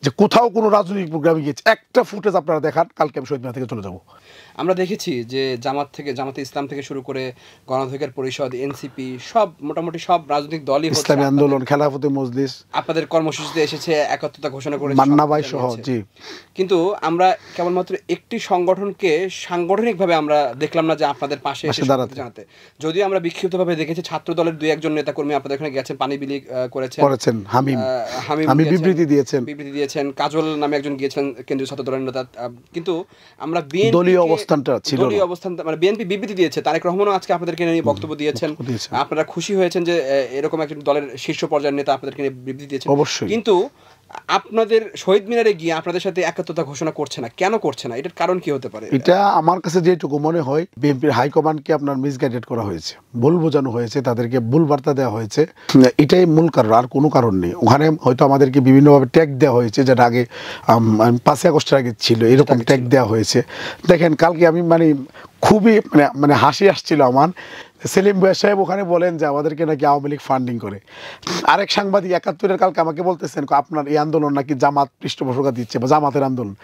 যে কোথাও কোনো রাজনৈতিক প্রোগ্রামে গিয়েছে একটা ফুটেজ আপনারা দেখান, কালকে আমি শহীদ মিনার থেকে চলে যাব। আমরা দেখেছি যে জামাতে ইসলাম থেকে শুরু করে গণ অধিকার পরিষদ, এনসিপি, সব মোটামুটি সব রাজনৈতিক দলই হচ্ছে ইসলামী আন্দোলন, খেলাফতে মজলিস আপনাদের কর্মসূচিতে এসেছে, একাত্মতা ঘোষণা করে মান্না ভাই সহ। জি, কিন্তু আমরা কেবলমাত্র একটি সংগঠনকে সাংগঠনিকভাবে আমরা দেখলাম না যে আপনাদের পাশে এসে জানাতে। যদিও আমরা বিক্ষিপ্তভাবে দেখেছি ছাত্র দলের 2-1 নেতা কর্মী আপনাদের এখানে গেছেন, পানি বিলি করেছেন, হামিম বিবৃতি দিয়েছেন, কাজল নামে একজন গিয়েছেন কেন্দ্রীয় ছাত্র দলের নেতা। কিন্তু আমরা দলীয় অবস্থানটা ছিল, দলীয় অবস্থান মানে বিএনপি বিবৃতি দিয়েছে, তারেক রহমানও আজকে আপনাদেরকে নিয়ে বক্তব্য দিয়েছেন। আপনারা খুশি হয়েছেন যে এরকম একজন দলের শীর্ষ পর্যায়ের নেতা আপনাদেরকে নিয়ে বিবৃতি দিয়েছেন। অবশ্যই। কিন্তু আপনাদের শহীদ মিনারে গিয়ে আপনাদের সাথে একাত্মতা ঘোষণা করছে না, কেন করছে না? এটার কারণ কি হতে পারে? এটা আমার কাছে যেটুকু মনে হয়, বিএনপির হাইকমান্ডকে আপনার মিসগাইডেড করা হয়েছে, ভুল বোঝানো হয়েছে, তাদেরকে ভুল বার্তা দেওয়া হয়েছে। এটাই মূল কারণ, আর কোনো কারণ নেই। ওখানে হয়তো আমাদেরকে বিভিন্নভাবে ট্যাগ দেওয়া হয়েছে, যেটা আগে 5 আগস্টের আগে ছিল, এরকম ট্যাগ দেওয়া হয়েছে। দেখেন কালকে আমি খুবই হাসি আসছিল আমার। সেলিম ভাই সাহেব ওখানে বলেন যে আমাদেরকে নাকি আওয়ামী লীগ ফান্ডিং করে। আরেক সাংবাদিক ৭১-এর কালকে আমাকে বলতেছেন আপনার এই আন্দোলন নাকি জামাত পৃষ্ঠপোষকতা দিচ্ছে বা জামাতের আন্দোলন।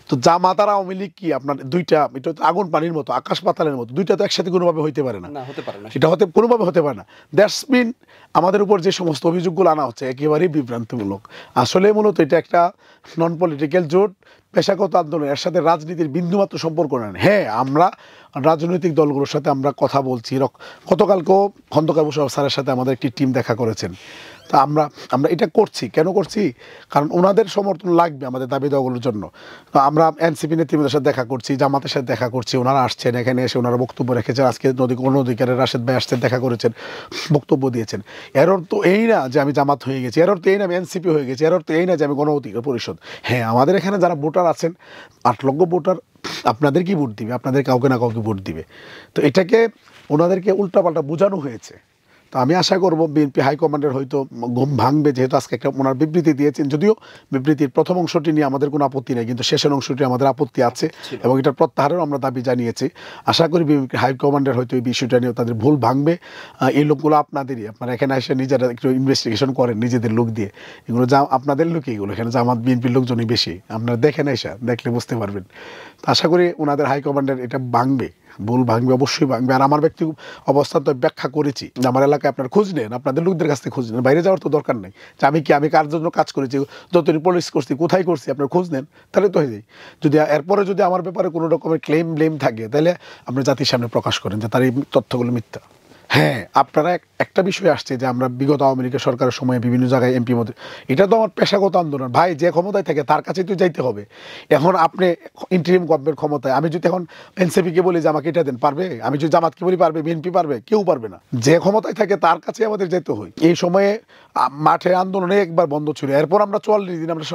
তো জামাত আর আওয়ামী লীগ কি আপনার দুইটা, এটা তো আগুন পানির মতো, আকাশ পাতালের মতো, দুইটা তো একসাথে কোনোভাবে হইতে পারে না, এটা কোনোভাবে হতে পারে না। দ্যাটস মিন আমাদের উপর যে সমস্ত অভিযোগগুলো আনা হচ্ছে একেবারেই বিভ্রান্তিমূলক। আসলে মূলত এটা একটা নন পলিটিক্যাল জোট, পেশাগত আন্দোলন, এর সাথে রাজনীতির বিন্দুমাত্র সম্পর্ক নেন। হ্যাঁ, আমরা রাজনৈতিক দলগুলোর সাথে আমরা কথা বলছি। গতকালকেও খন্দকার মোশাররফ স্যারের সাথে আমাদের একটি টিম দেখা করেছেন। তা আমরা এটা করছি, কেন করছি? কারণ ওনাদের সমর্থন লাগবে আমাদের দাবি দেওয়াগুলোর জন্য। তো আমরা এনসিপি নেতৃবৃন্দের সাথে দেখা করছি, জামাতের সাথে দেখা করছি, ওনারা আসছেন এখানে, এসে ওনারা বক্তব্য রেখেছেন। আজকে গণ অধিকারের রাশেদ ভাই আসছেন, দেখা করেছেন, বক্তব্য দিয়েছেন। এর অর্থ এই না যে আমি জামাত হয়ে গেছি, এর অর্থ এই না আমি এনসিপি হয়ে গেছি, এর অর্থ এই না যে আমি গণ অধিকার পরিষদ। হ্যাঁ, আমাদের এখানে যারা ভোটার আছেন 8 লক্ষ ভোটার আপনাদেরকেই ভোট দিবে, আপনাদের কাউকে না কাউকে ভোট দিবে। তো এটাকে ওনাদেরকে উল্টাপাল্টা বোঝানো হয়েছে। তো আমি আশা করব বিএনপি হাইকমান্ডের হয়তো ঘুম ভাঙবে, যেহেতু আজকে একটা ওনার বিবৃতি দিয়েছেন। যদিও বিবৃতির প্রথম অংশটি নিয়ে আমাদের কোনো আপত্তি নেই, কিন্তু শেষের অংশটি আমাদের আপত্তি আছে এবং এটার প্রত্যাহারেরও আমরা দাবি জানিয়েছি। আশা করি বিএনপি হাইকমান্ডের হয়তো এই বিষয়টা নিয়েও তাদের ভুল ভাঙবে। এই লোকগুলো আপনাদেরই, আপনারা এখানে এসে নিজেরা একটু ইনভেস্টিগেশন করেন নিজেদের লোক দিয়ে। এগুলো আপনাদের লোক, এগুলো এখানে জামাত বিএনপির লোকজনই বেশি, আপনারা দেখেন, এসে দেখলে বুঝতে পারবেন। তো আশা করি ওনাদের হাইকমান্ডের এটা ভাঙবে, ভুল ভাঙবে, অবশ্যই ভাঙবে। আর আমার ব্যক্তি অবস্থান তো ব্যাখ্যা করেছি যে আমার এলাকায় আপনার খোঁজ নেন, আপনাদের লোকদের কাছ থেকে খোঁজ নেন, বাইরে যাওয়ার তো দরকার নেই। যে আমি কার জন্য কাজ করেছি, যতদিন পুলিশ করছি, কোথায় করছি, আপনার খোঁজ নেন, তাহলে তো হয়ে যায়। যদি এরপরে যদি আমার ব্যাপারে কোনো রকমের ব্লেম থাকে, তাহলে আপনি জাতির সামনে প্রকাশ করেন যে তার এই তথ্যগুলো মিথ্যা। হ্যাঁ, আপনারা একটা বিষয় আসছে যে আমরা বিগত আওয়ামী লীগের সরকারের সময় বিভিন্ন জায়গায় এমপি মধ্যে, এটা তো আমার পেশাগত আন্দোলন ভাই, যে ক্ষমতায় থাকে তার কাছেই তো যাইতে হবে। এখন আপনি ইন্টারিম গভর্নমেন্ট ক্ষমতায়, আমি যদি এখন এনসিপিকে বলি যে আমাকে এটা দেন, পারবে? আমি যদি জামাতকে বলি পারবে? বিএনপি পারবে? কেউ পারবে না। যে ক্ষমতায় থাকে তার কাছে আমাদের যেতে হয়। এই সময়ে মাঠে আন্দোলনে একবার বন্ধ ছিল, এরপর আমরা 44 দিন আমরা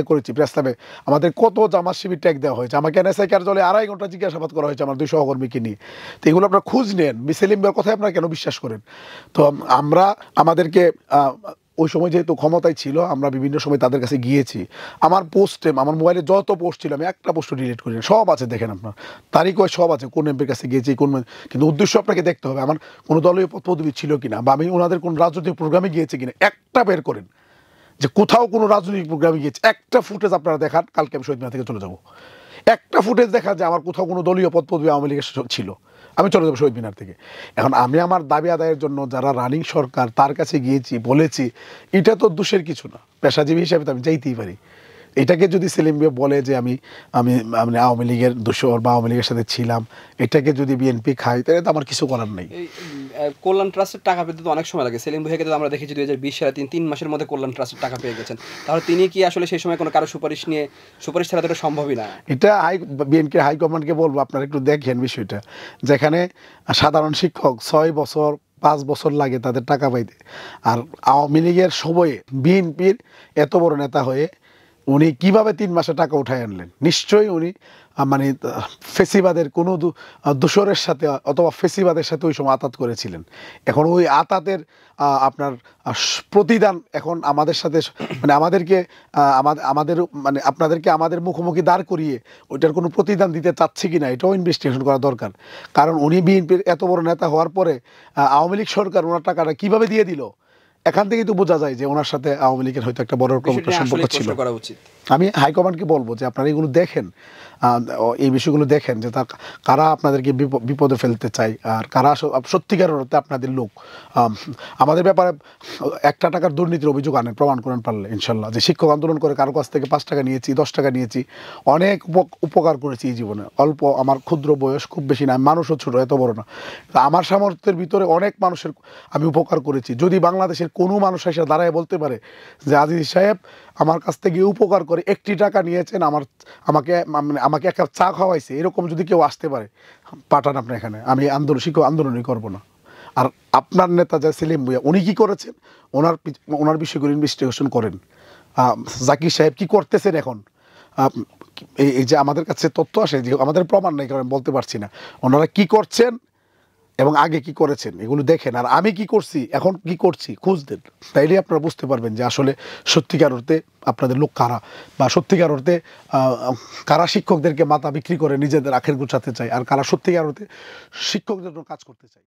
করেছি প্রেস ক্লাবে। আমাদের কত জামাত শিবির ট্যাগ দেওয়া হয়েছে, আমাকে এনএসআই কার্যালয়ে 2.5 ঘন্টা জিজ্ঞাসাবাদ করা হয়েছে আমার 2 সহকর্মীকে নিয়ে। তো এগুলো আপনার খোঁজ নেন, সেলিমের কথায় আপনারা কেন বিশ্বাস করেন? তো আমাদেরকে ওই সময় যেহেতু ক্ষমতায় ছিল, আমরা বিভিন্ন সময় তাদের কাছে গিয়েছি। আমার পোস্টে, আমার মোবাইলে যত পোস্ট ছিল, আমি একটা পোস্ট ডিলিট করি না, সব আছে, দেখেন আপনার তারিখ সব আছে, কোন এমপির কাছে গিয়েছি, কিন্তু উদ্দেশ্য আপনাকে দেখতে হবে আমার কোনো দলীয় পদবি ছিল কিনা, বা আমি ওনাদের কোন রাজনৈতিক প্রোগ্রামে গিয়েছি কিনা, একটা বের করেন যে কোথাও কোনো রাজনৈতিক প্রোগ্রামে গিয়েছে। একটা ফুটেজ আপনারা দেখান, কালকে আমি শহীদ মিনার থেকে চলে যাব। একটা ফুটেজ দেখা যে আমার কোথাও কোনো দলীয় পদবি আওয়ামী লীগের ছিল, আমি চলে যাবো শহীদ মিনার থেকে। এখন আমি আমার দাবি আদায়ের জন্য যারা রানিং সরকার তার কাছে গিয়েছি, বলেছি, এটা তো দোষের কিছু না, পেশাজীবী হিসাবে তো আমি যাইতেই পারি। এটাকে যদি সেলিম ভাই বলে যে আমি আওয়ামী লীগের দোষর বা আওয়ামী লীগের সাথে ছিলাম, এটাকে যদি বিএনপি খায়, তাহলে তো আমার কিছু করার নেই। কল্যাণ ট্রাস্টের টাকা পেতে তো অনেক সময় লাগে। সেলিম ভাইকে তো আমরা দেখেছি 2020 সালে 3 মাসের মধ্যে কল্যাণ ট্রাস্টের টাকা পেয়ে গেছেন। তাহলে তিনি কি আসলে সেই সময় কোনো কারো সুপারিশ ছাড়া তো সম্ভবই না? এটা বিএনপির হাইকমান্ডকে বলবো, আপনারা একটু দেখেন বিষয়টা। যেখানে সাধারণ শিক্ষক 6 বছর 5 বছর লাগে তাদের টাকা পাইতে, আর আওয়ামী লীগের সময়ে বিএনপির এত বড় নেতা হয়ে উনি কিভাবে 3 মাসে টাকা উঠায় আনলেন? নিশ্চয়ই উনি ফেসিবাদের কোনো দোসরের সাথে অথবা ফেসিবাদের সাথে ওই সময় আতাত করেছিলেন। এখন ওই আতাতের আপনার প্রতিদান এখন আমাদের সাথে আমাদেরকে আপনাদেরকে আমাদের মুখোমুখি দাঁড় করিয়ে ওইটার কোনো প্রতিদান দিতে চাচ্ছে কিনা, এটাও ইনভেস্টিগেশন করা দরকার। কারণ উনি বিএনপির এত বড় নেতা হওয়ার পরে আওয়ামী লীগ সরকার ওনার টাকাটা কিভাবে দিয়ে দিল, এখান থেকেই তো বোঝা যায় যে ওনার সাথে আওয়ামী লীগের হয়তো একটা বড় রকম সম্পর্ক ছিল। আমি হাইকমান্ডকে বলবো যে আপনারা এগুলো দেখেন, এই বিষয়গুলো দেখেন যে কারা আপনাদেরকে বিপদে ফেলতে চায় আর কারা সত্যিকার অর্থে আপনাদের লোক। আমাদের ব্যাপারে 1 টাকার দুর্নীতির অভিযোগ আনেন, প্রমাণ করেন পারলে ইনশাল্লাহ, যে শিক্ষক আন্দোলন করে কারো কাছ থেকে 5 টাকা নিয়েছি, 10 টাকা নিয়েছি, অনেক উপকার করেছি এই জীবনে। অল্প, আমার ক্ষুদ্র বয়স, খুব বেশি না, মানুষও ছোট, এত বড় না, আমার সামর্থ্যের ভিতরে অনেক মানুষের আমি উপকার করেছি। যদি বাংলাদেশের কোনো মানুষ এসে দাঁড়ায় বলতে পারে যে আজিজ সাহেব আমার কাছ থেকে উপকার করে 1 টাকা নিয়েছেন, আমাকে 1 কাপ চা খাওয়াইছে, এরকম যদি কেউ আসতে পারে, পাঠান আপনি এখানে, আমি শিক্ষক আন্দোলনই করবো না। আর আপনার নেতা যা সেলিম ভুঁইয়া, উনি কি করেছেন, ওনার বিষয়গুলো ইনভেস্টিগেশন করেন। জাকির সাহেব কি করতেছেন এখন, এই যে আমাদের কাছে তথ্য আসে, যে আমাদের প্রমাণ নেই কারণ বলতে পারছি না, ওনারা কি করছেন এবং আগে কি করেছেন এগুলো দেখেন। আর আমি কি করছি, এখন কি করছি, খোঁজ দেন, তাইলে আপনারা বুঝতে পারবেন যে আসলে সত্যিকার অর্থে আপনাদের লোক কারা, বা সত্যিকার অর্থে কারা শিক্ষকদেরকে মাথা বিক্রি করে নিজেদের আখের গুছাতে চায়, আর কারা সত্যিকার অর্থে শিক্ষকদের জন্য কাজ করতে চায়।